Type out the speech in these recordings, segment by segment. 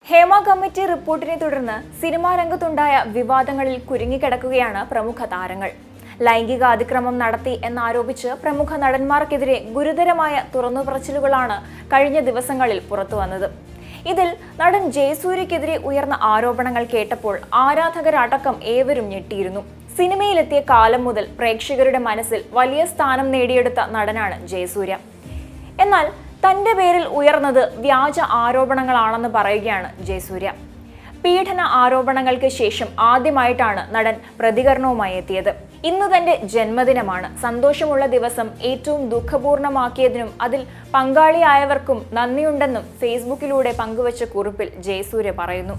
Hema committee റിപ്പോർട്ടിനെ തുടർന്ന് cinema രംഗത്തുണ്ടായ വിവാദങ്ങളിൽ കുരുങ്ങിക്കിടക്കുകയാണ് പ്രമുഖ താരങ്ങൾ. ലൈംഗിക അതിക്രമം നടത്തി എന്നാരോപിച്ച് പ്രമുഖ നടന്മാർക്കെതിരെ ഗുരുതരമായ തുറന്നുപറച്ചിലുകളാണ് കഴിഞ്ഞ ദിവസങ്ങളിൽ പുറത്തുവന്നത്. ഇതിൽ നടൻ ജയസൂര്യക്കെതിരെ ഉയർന്ന ആരോപണങ്ങൾ കേട്ടപ്പോൾ ആരാധകരടക്കം ഏവരും ഞെട്ടിയിരുന്നു. സിനിമയിലെത്തിയ കാലം മുതൽ പ്രേക്ഷകരുടെ മനസ്സിൽ വലിയ സ്ഥാനം നേടിയെടുത്ത നടനാണ് ജയസൂര്യ. എന്നാൽ തന്റെ പേരിൽ ഉയർന്നത് വ്യാജ ആരോപണങ്ങളാണെന്ന് പറയുകയാണ് ജയസൂര്യ. പീഡന ആരോപണങ്ങൾക്ക് ശേഷം ആദ്യമായിട്ടാണ് നടൻ പ്രതികരണവുമായി എത്തിയത്. ഇന്ന് തന്റെ ജന്മദിനമാണ്. സന്തോഷമുള്ള ദിവസം ഏറ്റവും ദുഃഖപൂർണമാക്കിയതിനും അതിൽ പങ്കാളിയായവർക്കും നന്ദിയുണ്ടെന്നും ഫേസ്ബുക്കിലൂടെ പങ്കുവച്ച കുറിപ്പിൽ ജയസൂര്യ പറയുന്നു.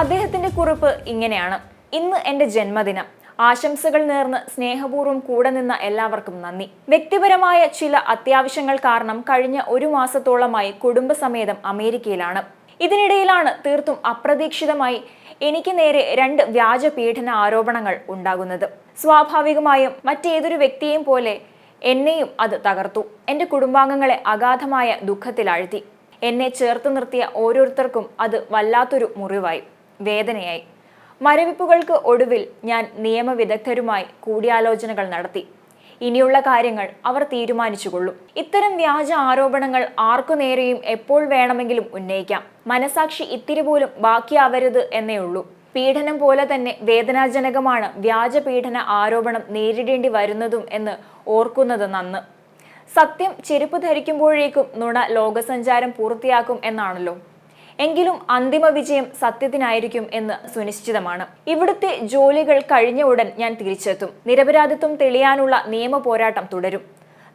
അദ്ദേഹത്തിന്റെ കുറിപ്പ് ഇങ്ങനെയാണ്: ഇന്ന് എന്റെ ജന്മദിനം. ആശംസകൾ നേർന്ന് സ്നേഹപൂർവ്വം കൂടെ നിന്ന എല്ലാവർക്കും നന്ദി. വ്യക്തിപരമായ ചില അത്യാവശ്യങ്ങൾ കാരണം കഴിഞ്ഞ ഒരു മാസത്തോളമായി കുടുംബസമേതം അമേരിക്കയിലാണ്. ഇതിനിടയിലാണ് തീർത്തും അപ്രതീക്ഷിതമായി എനിക്ക് നേരെ 2 വ്യാജ പീഡന ആരോപണങ്ങൾ ഉണ്ടാകുന്നത്. സ്വാഭാവികമായും മറ്റേതൊരു വ്യക്തിയെയും പോലെ എന്നെയും അത് തകർത്തു. എൻ്റെ കുടുംബാംഗങ്ങളെ അഗാധമായ ദുഃഖത്തിലാഴ്ത്തി. എന്നെ ചേർത്ത് നിർത്തിയ ഓരോരുത്തർക്കും അത് വല്ലാത്തൊരു മുറിവായി, വേദനയായി. മരവിപ്പുകൾക്ക് ഒടുവിൽ ഞാൻ നിയമവിദഗ്ധരുമായി കൂടിയാലോചനകൾ നടത്തി. ഇനിയുള്ള കാര്യങ്ങൾ അവർ തീരുമാനിച്ചുകൊള്ളും. ഇത്തരം വ്യാജ ആരോപണങ്ങൾ ആർക്കു നേരെയും എപ്പോൾ വേണമെങ്കിലും ഉന്നയിക്കാം. മനസാക്ഷി ഇത്തിരി പോലും ബാക്കിയാവരുത് എന്നേ ഉള്ളൂ. പീഡനം പോലെ തന്നെ വേദനാജനകമാണ് വ്യാജ പീഡന ആരോപണം നേരിടേണ്ടി വരുന്നതും എന്ന് ഓർക്കുന്നത് നന്ന്. സത്യം ചെരുപ്പ് ധരിക്കുമ്പോഴേക്കും നുണ ലോകസഞ്ചാരം പൂർത്തിയാക്കും എന്നാണല്ലോ. എങ്കിലും അന്തിമ വിജയം സത്യത്തിനായിരിക്കും എന്ന് സുനിശ്ചിതമാണ്. ഇവിടുത്തെ ജോലികൾ കഴിഞ്ഞ ഉടൻ ഞാൻ തിരിച്ചെത്തും. നിരപരാധിത്വം തെളിയാനുള്ള നിയമ പോരാട്ടം തുടരും.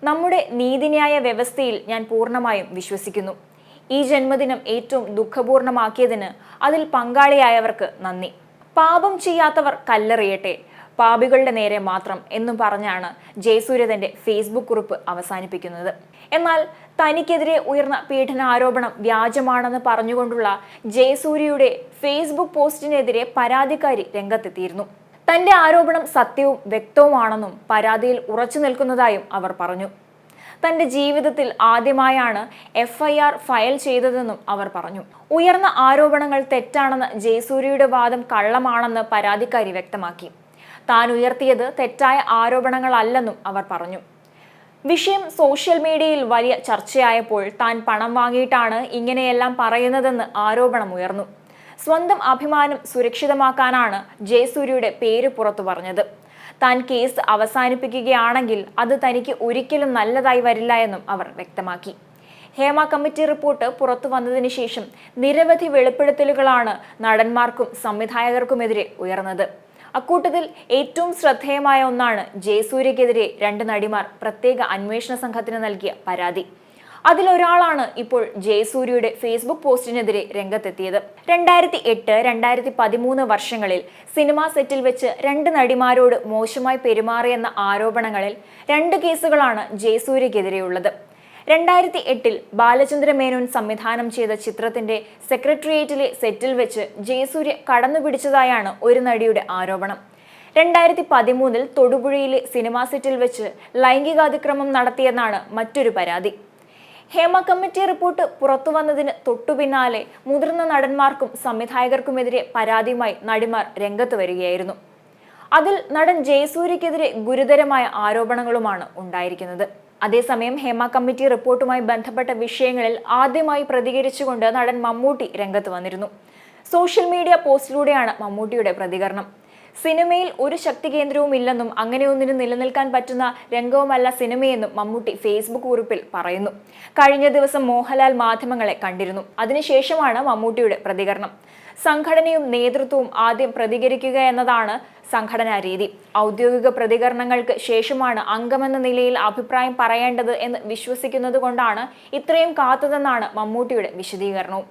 നമ്മുടെ നീതിന്യായ വ്യവസ്ഥയിൽ ഞാൻ പൂർണ്ണമായും വിശ്വസിക്കുന്നു. ഈ ജന്മദിനം ഏറ്റവും ദുഃഖപൂർണമാക്കിയതിന് അതിൽ പങ്കാളിയായവർക്ക് നന്ദി. പാപം ചെയ്യാത്തവർ കല്ലെറിയട്ടെ, പാപികളുടെ നേരെ മാത്രം എന്നും പറഞ്ഞാണ് ജയസൂര്യ തന്റെ ഫേസ്ബുക്ക് കുറിപ്പ് അവസാനിപ്പിക്കുന്നത്. എന്നാൽ തനിക്കെതിരെ ഉയർന്ന പീഡന ആരോപണം വ്യാജമാണെന്ന് പറഞ്ഞുകൊണ്ടുള്ള ജയസൂര്യയുടെ ഫേസ്ബുക്ക് പോസ്റ്റിനെതിരെ പരാതിക്കാരി രംഗത്തെത്തിയിരുന്നു. തന്റെ ആരോപണം സത്യവും വ്യക്തവുമാണെന്നും പരാതിയിൽ ഉറച്ചു നിൽക്കുന്നതായും അവർ പറഞ്ഞു. തന്റെ ജീവിതത്തിൽ ആദ്യമായാണ് FIR ഫയൽ ചെയ്തതെന്നും അവർ പറഞ്ഞു. ഉയർന്ന ആരോപണങ്ങൾ തെറ്റാണെന്ന് ജയസൂര്യയുടെ വാദം കള്ളമാണെന്ന് പരാതിക്കാരി വ്യക്തമാക്കി. താൻ ഉയർത്തിയത് തെറ്റായ ആരോപണങ്ങളല്ലെന്നും അവർ പറഞ്ഞു. വിഷയം സോഷ്യൽ മീഡിയയിൽ വലിയ ചർച്ചയായപ്പോൾ താൻ പണം വാങ്ങിയിട്ടാണ് ഇങ്ങനെയെല്ലാം പറയുന്നതെന്ന് ആരോപണം ഉയർന്നു. സ്വന്തം അഭിമാനം സുരക്ഷിതമാക്കാനാണ് ജയസൂര്യയുടെ പേര് പുറത്തു പറഞ്ഞത്. താൻ കേസ് അവസാനിപ്പിക്കുകയാണെങ്കിൽ അത് തനിക്ക് ഒരിക്കലും നല്ലതായി വരില്ല എന്നും അവർ വ്യക്തമാക്കി. ഹേമ കമ്മിറ്റി റിപ്പോർട്ട് പുറത്തു വന്നതിന് ശേഷം നിരവധി വെളിപ്പെടുത്തലുകളാണ് നടന്മാർക്കും സംവിധായകർക്കുമെതിരെ ഉയർന്നത്. അക്കൂട്ടത്തിൽ ഏറ്റവും ശ്രദ്ധേയമായ ഒന്നാണ് ജയസൂര്യക്കെതിരെ 2 നടിമാർ പ്രത്യേക അന്വേഷണ സംഘത്തിന് നൽകിയ പരാതി. അതിലൊരാളാണ് ഇപ്പോൾ ജയസൂര്യയുടെ ഫേസ്ബുക്ക് പോസ്റ്റിനെതിരെ രംഗത്തെത്തിയത്. 2008, 2013 വർഷങ്ങളിൽ സിനിമാ സെറ്റിൽ വെച്ച് 2 നടിമാരോട് മോശമായി പെരുമാറിയെന്ന ആരോപണങ്ങളിൽ 2 കേസുകളാണ് ജയസൂര്യക്കെതിരെയുള്ളത്. 2008 ബാലചന്ദ്ര മേനോൻ സംവിധാനം ചെയ്ത ചിത്രത്തിന്റെ സെക്രട്ടേറിയറ്റിലെ സെറ്റിൽ വെച്ച് ജയസൂര്യ കടന്നുപിടിച്ചതായാണ് ഒരു നടിയുടെ ആരോപണം. 2013 തൊടുപുഴയിലെ സിനിമാ സെറ്റിൽ വെച്ച് ലൈംഗികാതിക്രമം നടത്തിയെന്നാണ് മറ്റൊരു പരാതി. ഹേമ കമ്മിറ്റി റിപ്പോർട്ട് പുറത്തു വന്നതിന് തൊട്ടുപിന്നാലെ മുതിർന്ന നടന്മാർക്കും സംവിധായകർക്കുമെതിരെ പരാതിയുമായി നടിമാർ രംഗത്ത് വരികയായിരുന്നു. അതിൽ നടൻ ജയസൂര്യക്കെതിരെ ഗുരുതരമായ ആരോപണങ്ങളുമാണ് ഉണ്ടായിരിക്കുന്നത്. അതേസമയം ഹേമ കമ്മിറ്റി റിപ്പോർട്ടുമായി ബന്ധപ്പെട്ട വിഷയങ്ങളിൽ ആദ്യമായി പ്രതികരിച്ചുകൊണ്ട് നടൻ മമ്മൂട്ടി രംഗത്ത് വന്നിരുന്നു. സോഷ്യൽ മീഡിയ പോസ്റ്റിലൂടെയാണ് മമ്മൂട്ടിയുടെ പ്രതികരണം. സിനിമയിൽ ഒരു ശക്തി കേന്ദ്രവും ഇല്ലെന്നും അങ്ങനെയൊന്നിനും നിലനിൽക്കാൻ പറ്റുന്ന രംഗവുമല്ല സിനിമയെന്നും മമ്മൂട്ടി ഫേസ്ബുക്ക് കുറിപ്പിൽ പറയുന്നു. കഴിഞ്ഞ ദിവസം മോഹൻലാൽ മാധ്യമങ്ങളെ കണ്ടിരുന്നു. അതിനുശേഷമാണ് മമ്മൂട്ടിയുടെ പ്രതികരണം. സംഘടനയും നേതൃത്വവും ആദ്യം പ്രതികരിക്കുക എന്നതാണ് സംഘടനാ രീതി. ഔദ്യോഗിക പ്രതികരണങ്ങൾക്ക് ശേഷമാണ് അംഗമെന്ന നിലയിൽ അഭിപ്രായം പറയേണ്ടത് എന്ന് വിശ്വസിക്കുന്നത് കൊണ്ടാണ് ഇത്രയും കാത്തതെന്നാണ് മമ്മൂട്ടിയുടെ വിശദീകരണവും.